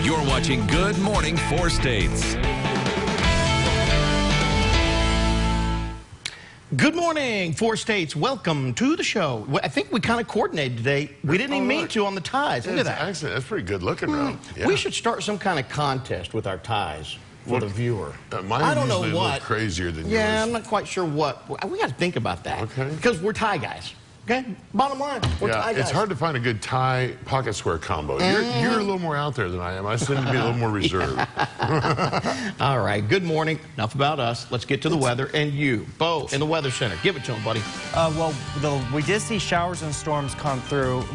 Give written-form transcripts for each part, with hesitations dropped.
You're watching Good Morning Four States. Good morning, Four States. Welcome to the show. I think we kind of coordinated today. We didn't even mean to on the ties. Look at that. Excellent. That's pretty good looking, bro. Yeah. We should start some kind of contest with our ties for the viewer. Mine I don't know usually what. Look crazier than yours. Yeah, I'm not quite sure what. We got to think about that. Okay. Because we're tie guys. Okay? Bottom line, we're tie guys. It's hard to find a good tie pocket square combo. You're a little more out there than I am. I seem to be a little more reserved. All right. Good morning. Enough about us. Let's get to the weather and you, Bo, in the Weather Center. Give it to him, buddy. We did see showers and storms come through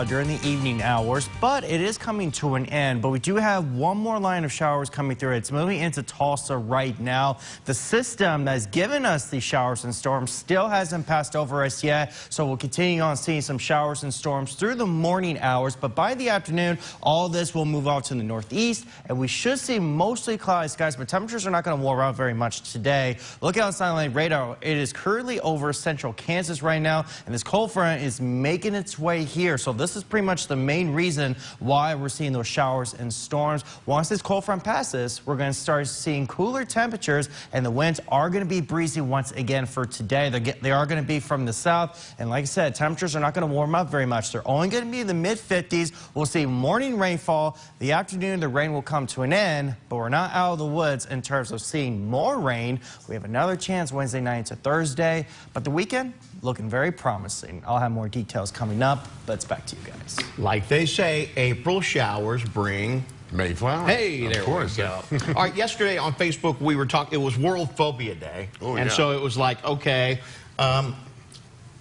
during the evening hours, but it is coming to an end. But we do have one more line of showers coming through. It's moving into Tulsa right now. The system that's given us these showers and storms still hasn't passed over us yet, so we'll continue on seeing some showers and storms through the morning hours. But by the afternoon, all this will move out to the northeast, and we should see mostly cloudy skies, but temperatures are not going to warm out very much today. Looking on satellite radar, it is currently over central Kansas right now, and this cold front is making its way here. So this is pretty much the main reason why we're seeing those showers and storms. Once this cold front passes, we're going to start seeing cooler temperatures, and the winds are going to be breezy once again for today. They are going to be from the south, and like I said, temperatures are not going to warm up very much. They're only going to be in the mid-50s. We'll see morning rainfall. The afternoon, the rain will come to an end, but we're not out of the woods in terms of seeing more rain. We have another chance Wednesday night to Thursday, but the weekend looking very promising. I'll have more details coming up, but it's back to you guys. Like they say, April showers bring Mayflower. Hey, there we go. All right, yesterday on Facebook, we were talking, it was World Phobia Day. So it was like, okay,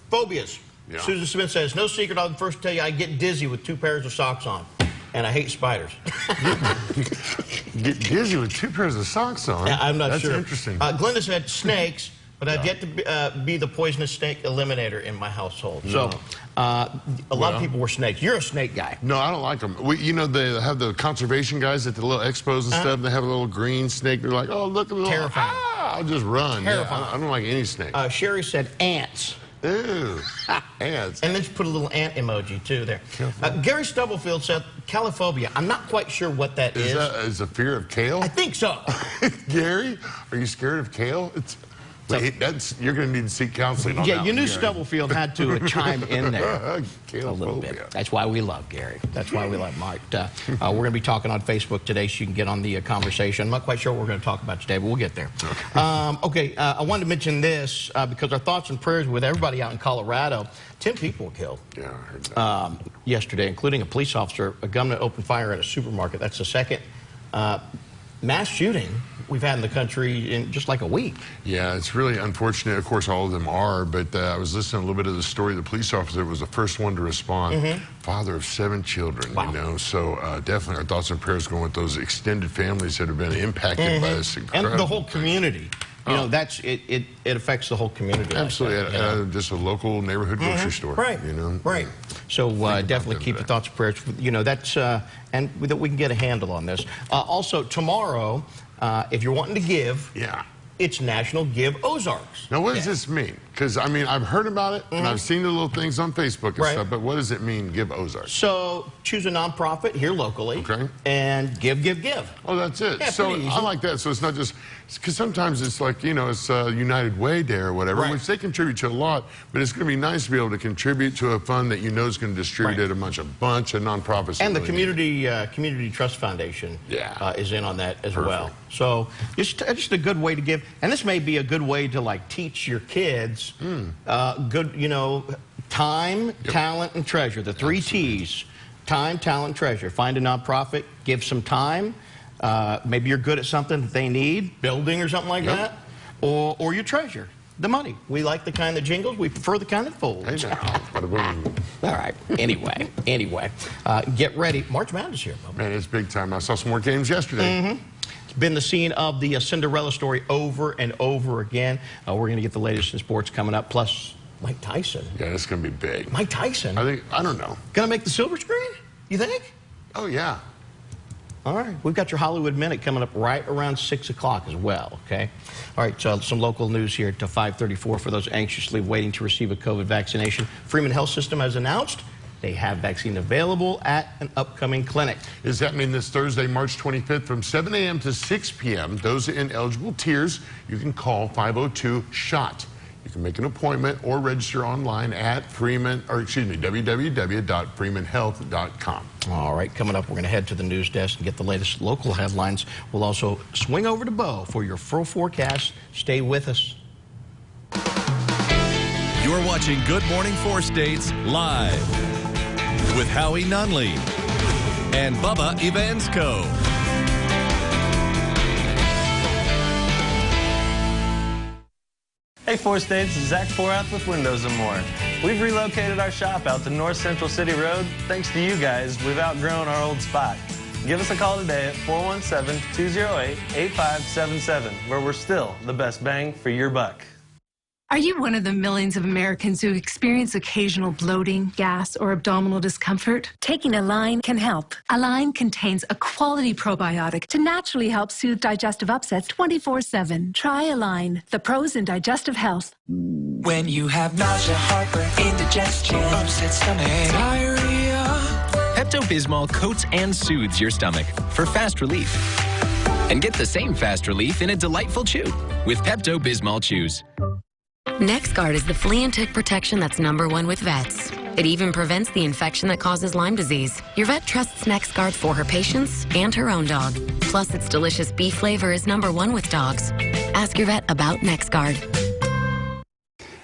phobias. Yeah. Susan Smith says, no secret, I'll first tell you I get dizzy with 2 pairs of socks on, and I hate spiders. Get dizzy with 2 pairs of socks on? Yeah, I'm not sure. That's interesting. Glenda said snakes, but I've yet to be the poisonous snake eliminator in my household. So a lot of people were snakes. You're a snake guy. No, I don't like them. You know, they have the conservation guys at the little expos and stuff. They have a little green snake. They're like, oh, look at the little... Terrifying. I'll just run. Terrifying. Yeah, I don't like any snake. Sherry said ants. Ew. Ants. And then she put a little ant emoji, too, there. Gary Stubblefield said caliphobia. I'm not quite sure what that is. Is a fear of kale? I think so. Gary, are you scared of kale? You're going to need to seek counseling on that. Yeah, you knew Stubblefield had to chime in there a little bit. That's why we love Gary. That's why we love Mike. We're going to be talking on Facebook today, so you can get on the conversation. I'm not quite sure what we're going to talk about today, but we'll get there. Okay, I wanted to mention this because our thoughts and prayers with everybody out in Colorado. 10 people were killed yesterday, including a police officer. A gunman opened fire at a supermarket. That's the second mass shooting we've had in the country in just like a week. Yeah, it's really unfortunate. Of course, all of them are, but I was listening a little bit of the story. The police officer was the first one to respond. Father of 7 children, you know, so definitely our thoughts and prayers going with those extended families that have been impacted by this incredible... And the whole community. You know, it affects the whole community. Absolutely, like just a local neighborhood grocery store. Right, you know? Right. So definitely keep your thoughts and prayers. You know, that's, and that we can get a handle on this. Also, tomorrow, if you're wanting to give, it's National Give Ozarks. Now, what does this mean? Because, I mean, I've heard about it, and I've seen the little things on Facebook and stuff, but what does it mean, Give Ozarks? So, choose a nonprofit here locally, and give. Oh, that's it. Yeah, so, I like that. So, it's not just, because sometimes it's like, you know, it's United Way Day or whatever, which they contribute to a lot, but it's going to be nice to be able to contribute to a fund that you know is going to distribute it among a bunch of nonprofits. And the Community Trust Foundation is in on that as well. So, just a good way to give. And this may be a good way to, like, teach your kids good, you know, time, talent, and treasure. The 3 T's. Time, talent, treasure. Find a nonprofit, give some time. Maybe you're good at something that they need, building or something like that. Or you treasure the money. We like the kind that jingles. We prefer the kind that folds. All right. Anyway, get ready. March Madness here, Bob. Man, it's big time. I saw some more games yesterday. It's been the scene of the Cinderella story over and over again. We're going to get the latest in sports coming up, plus Mike Tyson. Yeah, it's going to be big. Mike Tyson? I don't know. Going to make the silver screen, you think? Oh, yeah. All right. We've got your Hollywood Minute coming up right around 6 o'clock as well, okay? All right, so some local news here to 5:34 for those anxiously waiting to receive a COVID vaccination. Freeman Health System has announced They have vaccine available at an upcoming clinic. It's happening this Thursday, March 25th from 7 a.m. to 6 p.m. Those in eligible tiers, you can call 502-SHOT. You can make an appointment or register online at www.freemanhealth.com. All right, coming up, we're going to head to the news desk and get the latest local headlines. We'll also swing over to Bo for your full forecast. Stay with us. You're watching Good Morning 4 States live with Howie Nunley and Bubba Evansko. Hey 4 States, Zach Forath with Windows & More. We've relocated our shop out to North Central City Road. Thanks to you guys, we've outgrown our old spot. Give us a call today at 417-208-8577, where we're still the best bang for your buck. Are you one of the millions of Americans who experience occasional bloating, gas, or abdominal discomfort? Taking Align can help. Align contains a quality probiotic to naturally help soothe digestive upsets 24/7. Try Align, the pros in digestive health. When you have nausea, heartburn, indigestion, upset stomach, diarrhea, Pepto-Bismol coats and soothes your stomach for fast relief. And get the same fast relief in a delightful chew with Pepto-Bismol Chews. NexGard is the flea and tick protection that's #1 with vets. It even prevents the infection that causes Lyme disease. Your vet trusts NexGard for her patients and her own dog. Plus, its delicious beef flavor is #1 with dogs. Ask your vet about NexGard.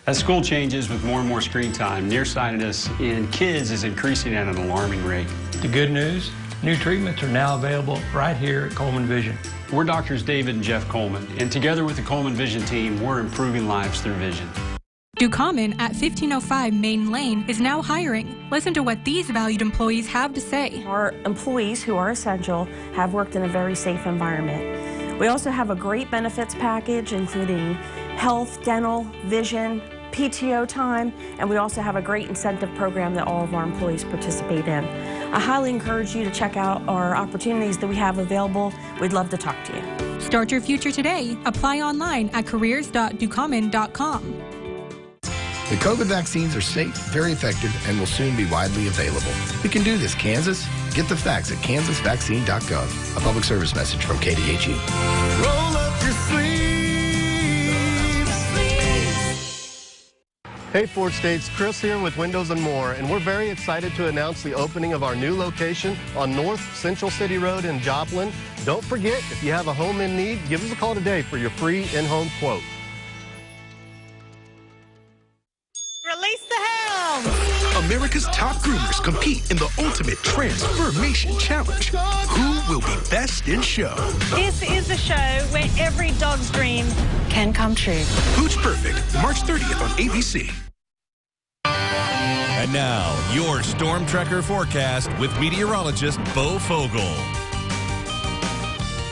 As school changes with more and more screen time, nearsightedness in kids is increasing at an alarming rate. The good news, new treatments are now available right here at Coleman Vision. We're Doctors David and Jeff Coleman, and together with the Coleman Vision team, we're improving lives through vision. Ducommon at 1505 Main Lane is now hiring. Listen to what these valued employees have to say. Our employees who are essential have worked in a very safe environment. We also have a great benefits package, including health, dental, vision, PTO time, and we also have a great incentive program that all of our employees participate in. I highly encourage you to check out our opportunities that we have available. We'd love to talk to you. Start your future today. Apply online at careers.ducommon.com. The COVID vaccines are safe, very effective, and will soon be widely available. We can do this, Kansas. Get the facts at kansasvaccine.gov. A public service message from KDHE. Roll up your sleeves. Hey 4 States, Chris here with Windows & More, and we're very excited to announce the opening of our new location on North Central City Road in Joplin. Don't forget, if you have a home in need, give us a call today for your free in-home quote. Release the hounds! America's top groomers compete in the ultimate transformation challenge. Who will be best in show? This is a show where every dog's dream can come true. Pooch Perfect, March 30th on ABC. And now, your Storm Tracker forecast with meteorologist Bo Fogel.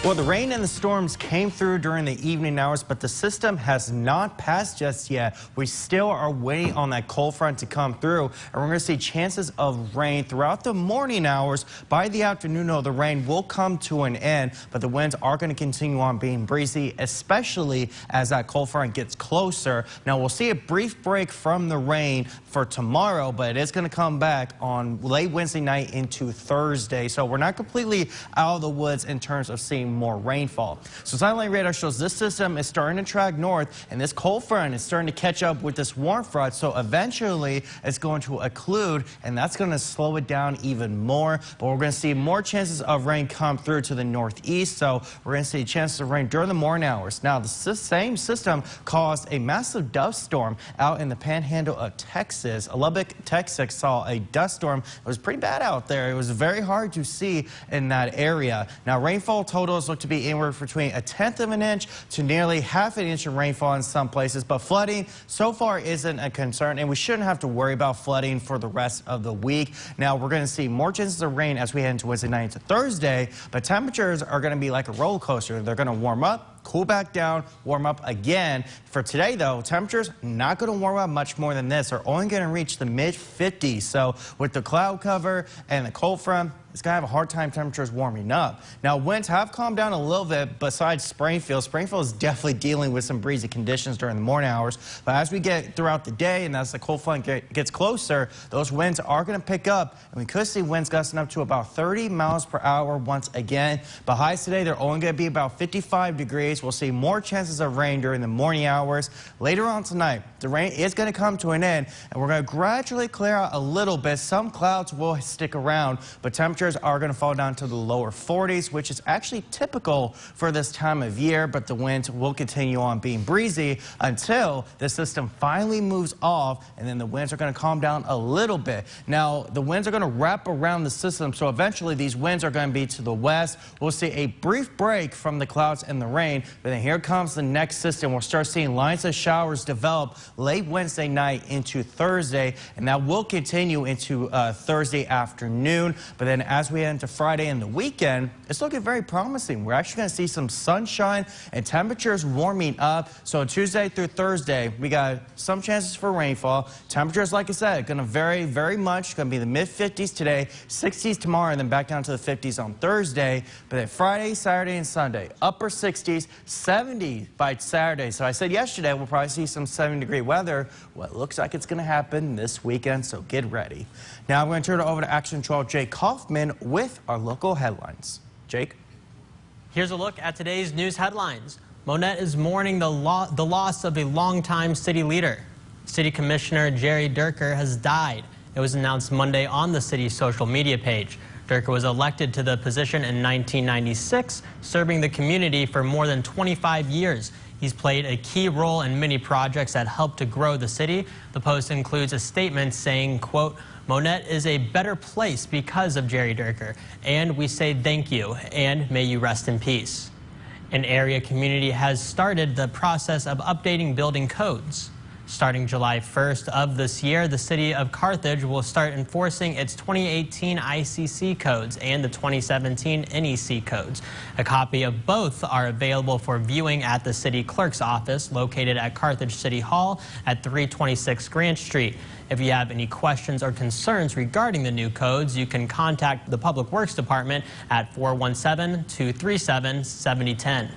Well, the rain and the storms came through during the evening hours, but the system has not passed just yet. We still are waiting on that cold front to come through, and we're going to see chances of rain throughout the morning hours. By the afternoon, though, the rain will come to an end, but the winds are going to continue on being breezy, especially as that cold front gets closer. Now, we'll see a brief break from the rain for tomorrow, but it is going to come back on late Wednesday night into Thursday. So we're not completely out of the woods in terms of seeing more rainfall. So satellite radar shows this system is starting to track north, and this cold front is starting to catch up with this warm front. So eventually it's going to occlude, and that's going to slow it down even more. But we're going to see more chances of rain come through to the northeast. So we're going to see chances of rain during the morning hours. Now, the same system caused a massive dust storm out in the panhandle of Texas. Lubbock, Texas saw a dust storm. It was pretty bad out there. It was very hard to see in that area. Now, rainfall totals look to be anywhere between 1/10 of an inch to nearly 1/2 an inch of rainfall in some places, but flooding so far isn't a concern, and we shouldn't have to worry about flooding for the rest of the week. Now, we're going to see more chances of rain as we head into Wednesday night into Thursday, but temperatures are going to be like a roller coaster. They're going to warm up, cool back down, warm up again. For today, though, temperatures not going to warm up much more than this. They're only going to reach the mid-50s. So with the cloud cover and the cold front, it's going to have a hard time temperatures warming up. Now, winds have calmed down a little bit besides Springfield. Springfield is definitely dealing with some breezy conditions during the morning hours. But as we get throughout the day and as the cold front gets closer, those winds are going to pick up. And we could see winds gusting up to about 30 miles per hour once again. But highs today, they're only going to be about 55 degrees. We'll see more chances of rain during the morning hours. Later on tonight, the rain is going to come to an end, and we're going to gradually clear out a little bit. Some clouds will stick around, but temperatures are going to fall down to the lower 40s, which is actually typical for this time of year. But the winds will continue on being breezy until the system finally moves off, and then the winds are going to calm down a little bit. Now, the winds are going to wrap around the system, so eventually these winds are going to be to the west. We'll see a brief break from the clouds and the rain, but then here comes the next system. We'll start seeing lines of showers develop late Wednesday night into Thursday, and that will continue into Thursday afternoon. But then as we head into Friday and the weekend, it's looking very promising. We're actually going to see some sunshine and temperatures warming up. So Tuesday through Thursday, we got some chances for rainfall. Temperatures, like I said, going to vary very much. Going to be the mid-50s today, 60s tomorrow, and then back down to the 50s on Thursday. But then Friday, Saturday, and Sunday, upper 60s, 70 by Saturday. So I said yesterday we'll probably see some 70-degree weather. Well, it looks like it's going to happen this weekend, so get ready. Now I'm going to turn it over to Action 12 Jake Kaufman with our local headlines. Jake? Here's a look at today's news headlines. Monette is mourning the loss of a longtime city leader. City Commissioner Jerry Durker has died. It was announced Monday on the city's social media page. Durker was elected to the position in 1996, serving the community for more than 25 years. He's played a key role in many projects that helped to grow the city. The post includes a statement saying, quote, Monette is a better place because of Jerry Durker, and we say thank you, and may you rest in peace. An area community has started the process of updating building codes. Starting July 1st of this year, the city of Carthage will start enforcing its 2018 ICC codes and the 2017 NEC codes. A copy of both are available for viewing at the city clerk's office located at Carthage City Hall at 326 Grant Street. If you have any questions or concerns regarding the new codes, you can contact the Public Works Department at 417-237-7010.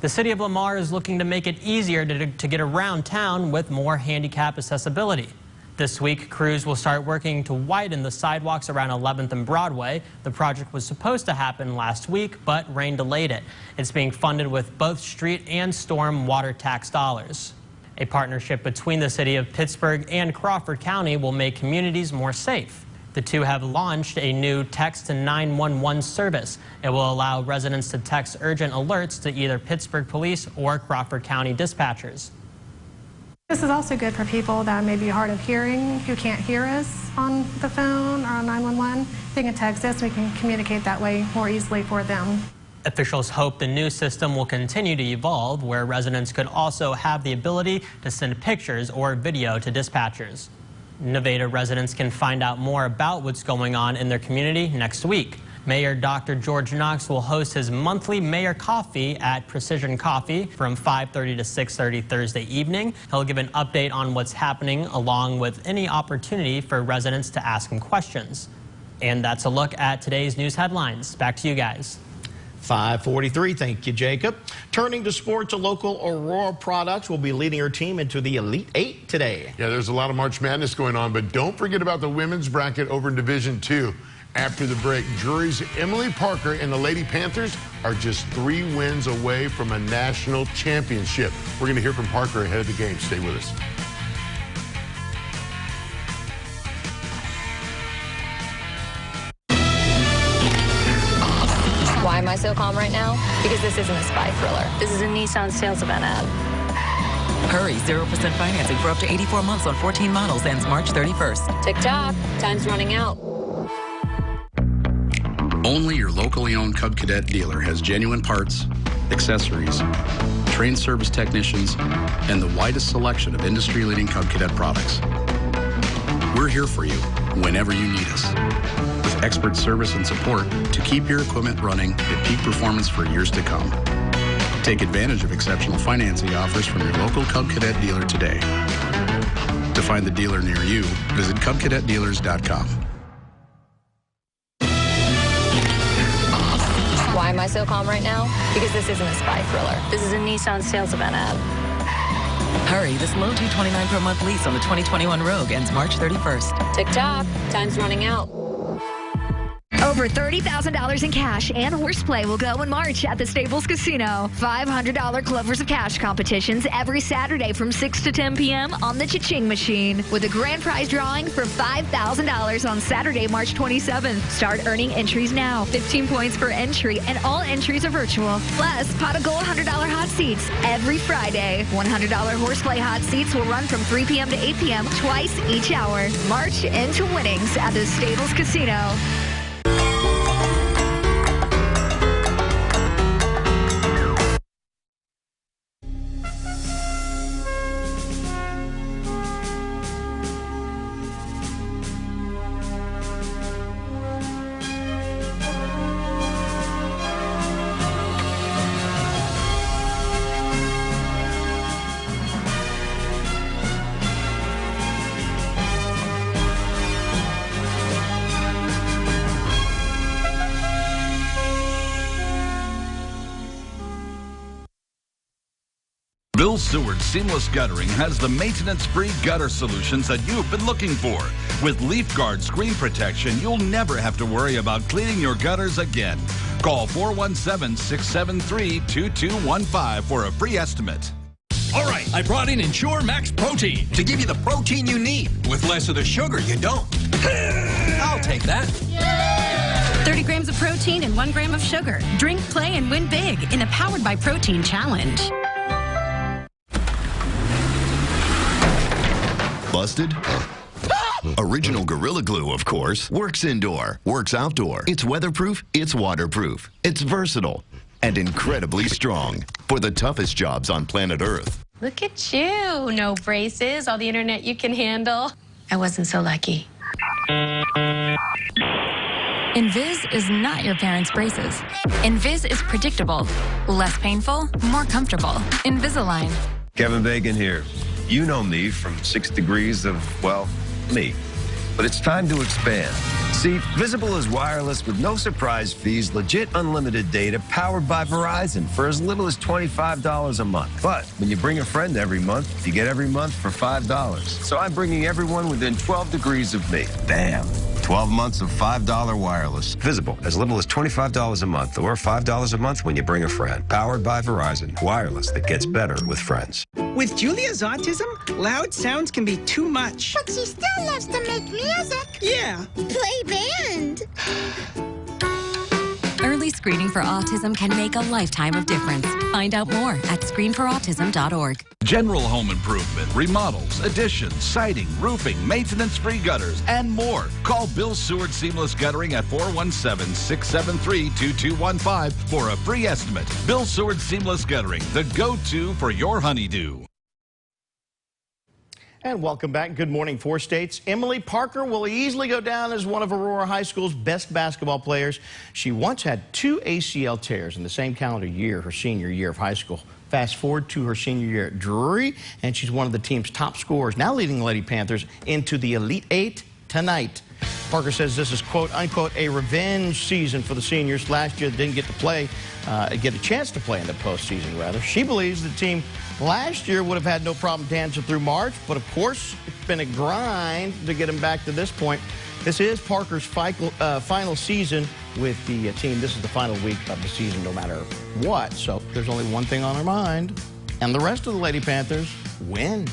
The city of Lamar is looking to make it easier to get around town with more handicap accessibility. This week, crews will start working to widen the sidewalks around 11th and Broadway. The project was supposed to happen last week, but rain delayed it. It's being funded with both street and storm water tax dollars. A partnership between the city of Pittsburgh and Crawford County will make communities more safe. The two have launched a new text to 911 service. It will allow residents to text urgent alerts to either Pittsburgh Police or Crawford County dispatchers. This is also good for people that may be hard of hearing, who can't hear us on the phone or on 911. They can text us, we can communicate that way more easily for them. Officials hope the new system will continue to evolve, where residents could also have the ability to send pictures or video to dispatchers. Nevada residents can find out more about what's going on in their community next week. Mayor Dr. George Knox will host his monthly Mayor Coffee at Precision Coffee from 5:30 to 6:30 Thursday evening. He'll give an update on what's happening along with any opportunity for residents to ask him questions. And that's a look at today's news headlines. Back to you guys. 5:43. Thank you, Jacob. Turning to sports, a local Aurora Products will be leading her team into the Elite Eight today. Yeah, there's a lot of March Madness going on, but don't forget about the women's bracket over in Division II. After the break, Drury's Emily Parker and the Lady Panthers are just 3 wins away from a national championship. We're going to hear from Parker ahead of the game. Stay with us. Why am I so calm right now? Because this isn't a spy thriller. This is a Nissan sales event ad. Hurry, 0% financing for up to 84 months on 14 models ends March 31st. Tick-tock, time's running out. Only your locally owned Cub Cadet dealer has genuine parts, accessories, trained service technicians, and the widest selection of industry-leading Cub Cadet products. We're here for you whenever you need us, with expert service and support to keep your equipment running at peak performance for years to come. Take advantage of exceptional financing offers from your local Cub Cadet dealer today. To find the dealer near you, visit CubCadetDealers.com. I so calm right now? Because this isn't a spy thriller. This is a Nissan sales event ad. Hurry, this low $229 per month lease on the 2021 Rogue ends March 31st. Tick-tock, time's running out. Over $30,000 in cash and horseplay will go in March at the Staples Casino. $500 Clovers of Cash competitions every Saturday from 6 to 10 p.m. on the Cha-Ching machine, with a grand prize drawing for $5,000 on Saturday, March 27th. Start earning entries now. 15 points per entry, and all entries are virtual. Plus, pot of gold $100 hot seats every Friday. $100 horseplay hot seats will run from 3 p.m. to 8 p.m. twice each hour. March into winnings at the Staples Casino. Bill Seward Seamless Guttering has the maintenance-free gutter solutions that you've been looking for. With Leaf Guard screen protection, you'll never have to worry about cleaning your gutters again. Call 417-673-2215 for a free estimate. All right, I brought in Ensure Max Protein to give you the protein you need with less of the sugar you don't. I'll take that. 30 grams of protein and 1 gram of sugar. Drink, play, and win big in the Powered by Protein Challenge. Busted? Original Gorilla Glue, of course. Works indoor, works outdoor. It's weatherproof, it's waterproof. It's versatile and incredibly strong for the toughest jobs on planet Earth. Look at you. No braces, all the internet you can handle. I wasn't so lucky. Invis is not your parents' braces. Invis is predictable, less painful, more comfortable. Invisalign. Kevin Bacon here. You know me from 6 degrees of, well, me. But it's time to expand. See, Visible is wireless with no surprise fees, legit unlimited data, powered by Verizon for as little as $25 a month. But when you bring a friend every month, you get every month for $5. So I'm bringing everyone within 12 degrees of me. Bam! 12 months of $5 wireless. Visible, as little as $25 a month or $5 a month when you bring a friend. Powered by Verizon. Wireless that gets better with friends. With Julia's autism, loud sounds can be too much. But she still loves to make music. Yeah. Play band. Early screening for autism can make a lifetime of difference. Find out more at screenforautism.org. General home improvement, remodels, additions, siding, roofing, maintenance-free gutters, and more. Call Bill Seward Seamless Guttering at 417-673-2215 for a free estimate. Bill Seward Seamless Guttering, the go-to for your honeydew. And welcome back. Good morning, 4 States. Emily Parker will easily go down as one of Aurora High School's best basketball players. She once had 2 ACL tears in the same calendar year, her senior year of high school. Fast forward to her senior year at Drury, and she's one of the team's top scorers, now leading the Lady Panthers into the Elite 8 tonight. Parker says this is, quote, unquote, a revenge season for the seniors. Last year, they didn't get a chance to play in the postseason, rather. She believes the team last year would have had no problem dancing through March, but of course, it's been a grind to get them back to this point. This is Parker's final season with the team. This is the final week of the season, no matter what. So there's only one thing on her mind, and the rest of the Lady Panthers win.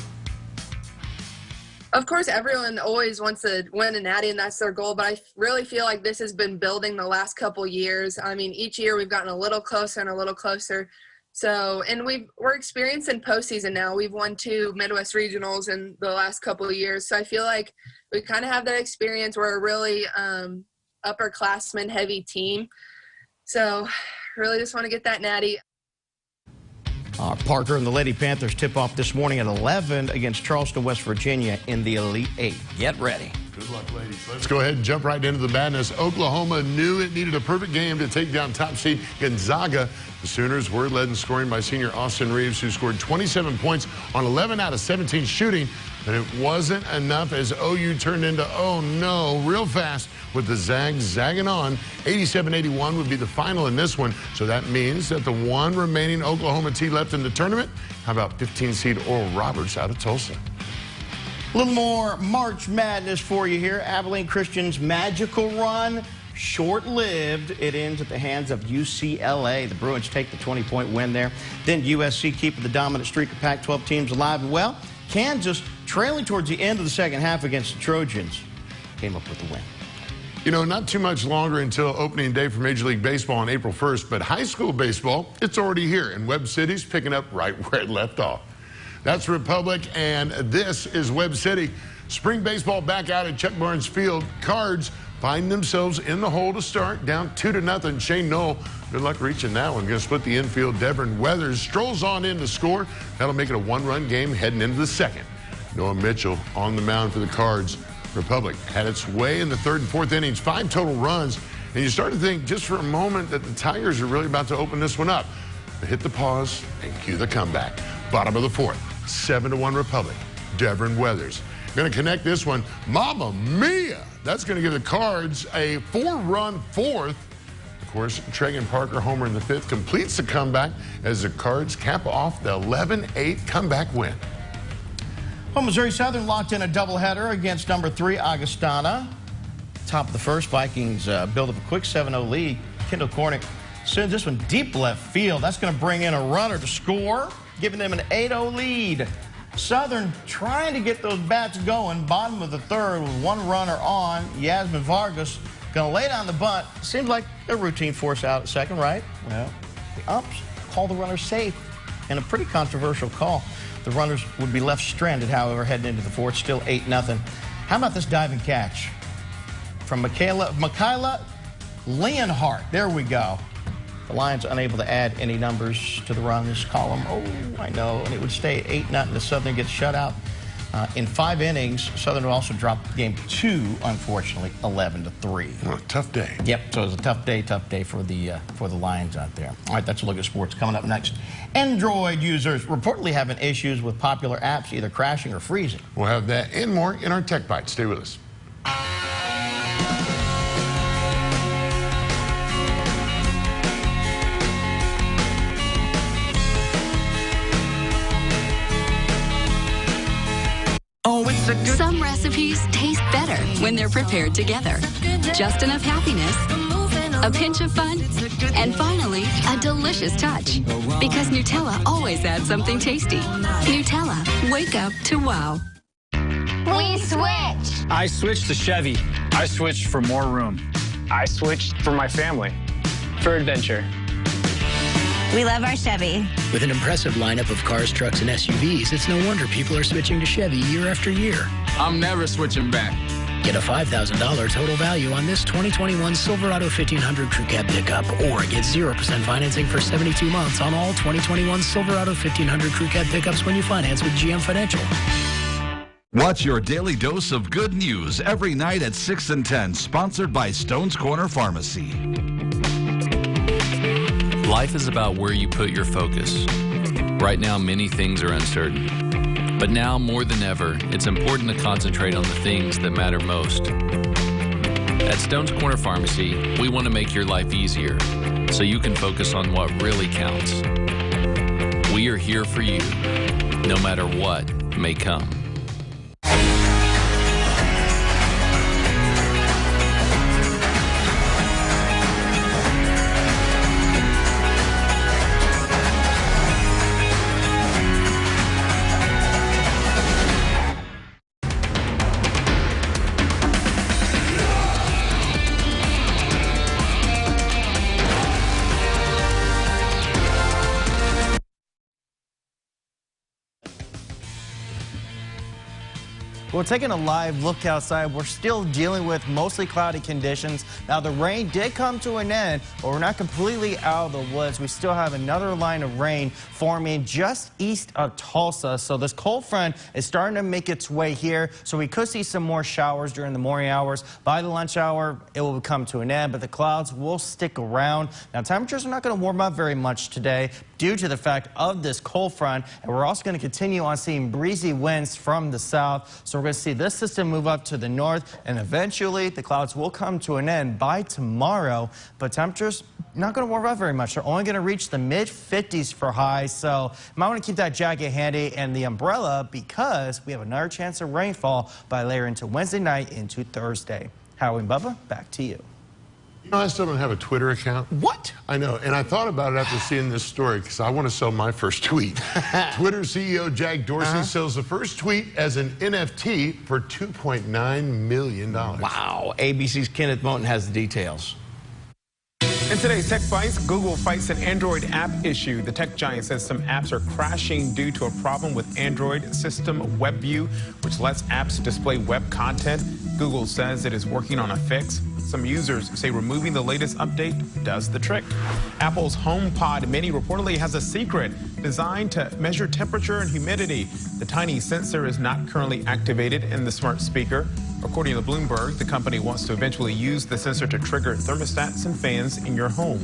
Of course, everyone always wants to win a natty, and that's their goal, but I really feel like this has been building the last couple years. I mean, each year we've gotten a little closer and a little closer. So, and we're experiencing postseason now. We've won 2 Midwest regionals in the last couple of years. So I feel like we kind of have that experience. We're a really upperclassman heavy team. So really just want to get that natty. Parker and the Lady Panthers tip off this morning at 11 against Charleston, West Virginia in the Elite 8. Get ready. Good luck, ladies. Let's go ahead and jump right into the madness. Oklahoma knew it needed a perfect game to take down top seed Gonzaga. The Sooners were led in scoring by senior Austin Reeves, who scored 27 points on 11 out of 17 shooting. but it wasn't enough as OU turned into oh no real fast with the Zags zagging on. 87-81 would be the final in this one, so that means that the one remaining Oklahoma team left in the tournament, how about 15-seed Oral Roberts out of Tulsa? A little more March Madness for you here. Abilene Christian's magical run, short-lived. It ends at the hands of UCLA. The Bruins take the 20-point win there. Then USC keeping the dominant streak of Pac-12 teams alive. And, well, Kansas, trailing towards the end of the second half against the Trojans, came up with the win. You know, not too much longer until opening day for Major League Baseball on April 1st, but high school baseball, it's already here, and Webb City's picking up right where it left off. That's Republic, and this is Webb City. Spring baseball back out at Chuck Barnes Field. Cards find themselves in the hole to start, down 2-0. Shane Knoll, good luck reaching that one. Going to split the infield. Devin Weathers strolls on in to score. That'll make it a one-run game heading into the second. Noah Mitchell on the mound for the Cards. Republic had its way in the third and fourth innings, 5 total runs, and you start to think just for a moment that the Tigers are really about to open this one up. But hit the pause and cue the comeback. Bottom of the fourth, 7-1 Republic. Devin Weathers going to connect this one. Mamma mia! That's going to give the Cards a 4-run fourth. Of course, Tragan Parker homer in the fifth completes the comeback as the Cards cap off the 11-8 comeback win. Well, Missouri Southern locked in a doubleheader against number 3 Augustana. Top of the first, Vikings build up a quick 7-0 lead. Kendall Cornick sends this one deep left field. That's going to bring in a runner to score, giving them an 8-0 lead. Southern trying to get those bats going. Bottom of the third with one runner on. Yasmin Vargas going to lay down the bunt. Seems like a routine force out at second, right? Well, the umps call the runner safe in a pretty controversial call. The runners would be left stranded, however, heading into the fourth, still 8-0. How about this diving catch from Michaela Leonhardt? There we go. The Lions unable to add any numbers to the runs column. Oh, I know. And it would stay at 8-0. The Southern gets shut out in 5 innings. Southern will also drop game 2, unfortunately, 11-3. Well, tough day. Yep. So it was a tough day for the Lions out there. All right, that's a look at sports. Coming up next, Android users reportedly having issues with popular apps either crashing or freezing. We'll have that and more in our Tech Bite. Stay with us. Some recipes taste better when they're prepared together. Just enough happiness, a pinch of fun, and finally, a delicious touch. Because Nutella always adds something tasty. Nutella, wake up to wow. We switched. I switched to Chevy. I switched for more room. I switched for my family. For adventure. We love our Chevy. With an impressive lineup of cars, trucks, and SUVs, it's no wonder people are switching to Chevy year after year. I'm never switching back. Get a $5,000 total value on this 2021 Silverado 1500 Crew Cab pickup, or get 0% financing for 72 months on all 2021 Silverado 1500 Crew Cab pickups when you finance with GM Financial. Watch your daily dose of good news every night at 6 and 10, sponsored by Stone's Corner Pharmacy. Life is about where you put your focus. Right now, many things are uncertain. But now, more than ever, it's important to concentrate on the things that matter most. At Stone's Corner Pharmacy, we want to make your life easier so you can focus on what really counts. We are here for you, no matter what may come. Well, taking a live look outside, we're still dealing with mostly cloudy conditions. Now, the rain did come to an end, but we're not completely out of the woods. We still have another line of rain forming just east of Tulsa. So this cold front is starting to make its way here. So we could see some more showers during the morning hours. By the lunch hour, it will come to an end, but the clouds will stick around. Now, temperatures are not going to warm up very much today due to the fact of this cold front, and we're also going to continue on seeing breezy winds from the south. So we're going to see this system move up to the north, and eventually the clouds will come to an end by tomorrow, but temperatures not going to warm up very much. They're only going to reach the mid-50s for highs, so you might want to keep that jacket handy and the umbrella because we have another chance of rainfall by later into Wednesday night into Thursday. Howie and Bubba, back to you. You know, I still don't have a Twitter account. What? I know, and I thought about it after seeing this story because I want to sell my first tweet. Twitter CEO Jack Dorsey sells the first tweet as an NFT for $2.9 million. Wow. ABC's Kenneth Moten has the details. In today's Tech Bites, Google fights an Android app issue. The tech giant says some apps are crashing due to a problem with Android system WebView, which lets apps display web content. Google says it is working on a fix. Some users say removing the latest update does the trick. Apple's HomePod Mini reportedly has a secret designed to measure temperature and humidity. The tiny sensor is not currently activated in the smart speaker. According to Bloomberg, the company wants to eventually use the sensor to trigger thermostats and fans in your home.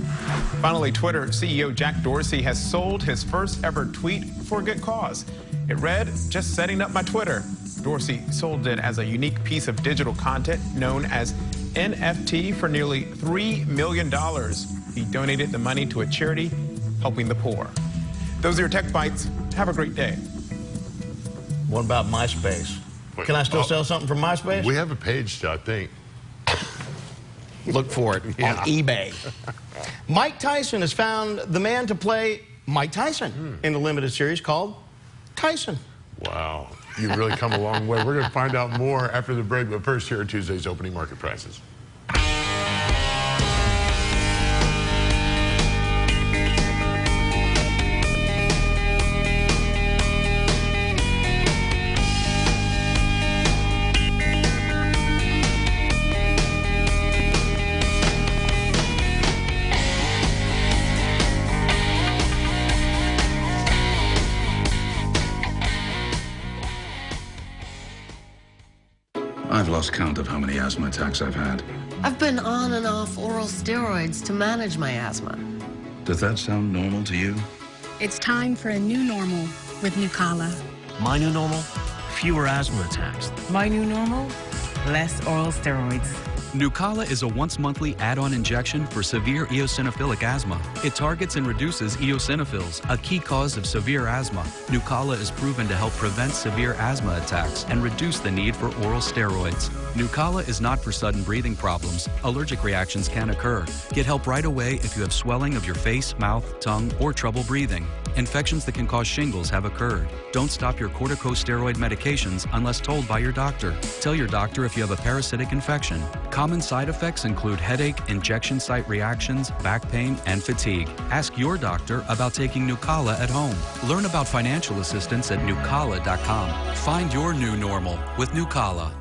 Finally, Twitter CEO Jack Dorsey has sold his first ever tweet for a good cause. It read, "Just setting up my Twitter." Dorsey sold it as a unique piece of digital content known as NFT for nearly $3 million. He donated the money to a charity helping the poor. Those are your Tech Bites. Have a great day. What about MySpace? Can I still sell something from MySpace? We have a page still, I think. Look for it on eBay. Mike Tyson has found the man to play Mike Tyson in the limited series called Tyson. Wow. You've really come a long way. We're going to find out more after the break, but first, here are Tuesday's opening market prices. I've lost count of how many asthma attacks I've had. I've been on and off oral steroids to manage my asthma. Does that sound normal to you? It's time for a new normal with Nukala. My new normal? Fewer asthma attacks. My new normal? Less oral steroids. Nukala is a once-monthly add-on injection for severe eosinophilic asthma. It targets and reduces eosinophils, a key cause of severe asthma. Nukala is proven to help prevent severe asthma attacks and reduce the need for oral steroids. Nukala is not for sudden breathing problems. Allergic reactions can occur. Get help right away if you have swelling of your face, mouth, tongue, or trouble breathing. Infections that can cause shingles have occurred. Don't stop your corticosteroid medications unless told by your doctor. Tell your doctor if you have a parasitic infection. Common side effects include headache, injection site reactions, back pain, and fatigue. Ask your doctor about taking Nukala at home. Learn about financial assistance at Nukala.com. Find your new normal with Nukala.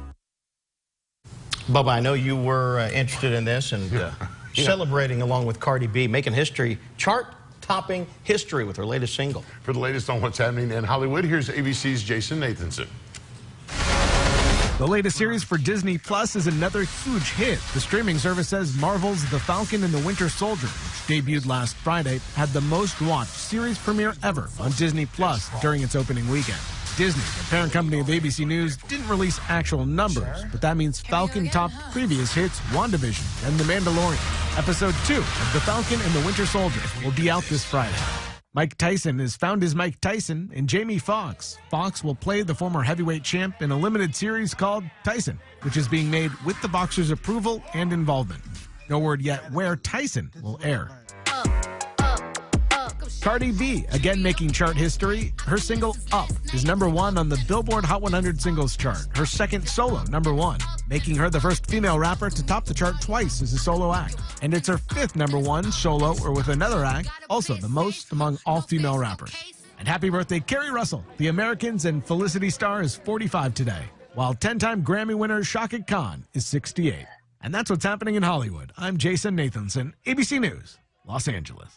Bubba, I know you were interested in this and celebrating along with Cardi B, making history, chart-topping history with her latest single. For the latest on what's happening in Hollywood, here's ABC's Jason Nathanson. The latest series for Disney Plus is another huge hit. The streaming service says Marvel's The Falcon and the Winter Soldier, which debuted last Friday, had the most watched series premiere ever on Disney Plus during its opening weekend. Disney, the parent company of ABC News, didn't release actual numbers, but that means Falcon topped previous hits WandaVision and The Mandalorian. Episode 2 of The Falcon and the Winter Soldier will be out this Friday. Mike Tyson has found his Mike Tyson in Jamie Foxx. Foxx will play the former heavyweight champ in a limited series called Tyson, which is being made with the boxer's approval and involvement. No word yet where Tyson will air. Cardi B, again making chart history. Her single, Up, is #1 on the Billboard Hot 100 singles chart. Her second solo, #1, making her the first female rapper to top the chart twice as a solo act. And it's her fifth #1 solo or with another act, also the most among all female rappers. And happy birthday, Carrie Russell. The Americans and Felicity Star is 45 today. while 10-time Grammy winner Shaka Khan is 68. And that's what's happening in Hollywood. I'm Jason Nathanson, ABC News, Los Angeles.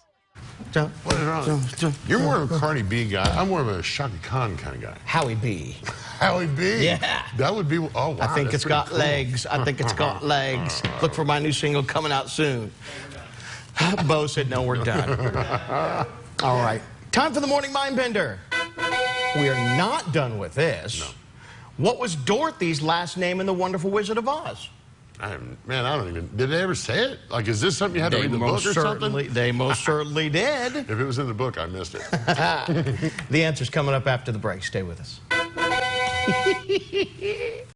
What is wrong? You're more of a Cardi B guy. I'm more of a Shaka Khan kind of guy. Howie B. Howie B? Yeah. That would be, oh, wow. I think it's got cool. legs. I think it's got legs. Look for my new single coming out soon. Bo said, no, we're done. All right. Time for the Morning Mindbender. We are not done with this. No. What was Dorothy's last name in The Wonderful Wizard of Oz? Man, I don't even... Did they ever say it? Like, is this something you had to read the book or something? They most certainly did. If it was in the book, I missed it. The answer's coming up after the break. Stay with us.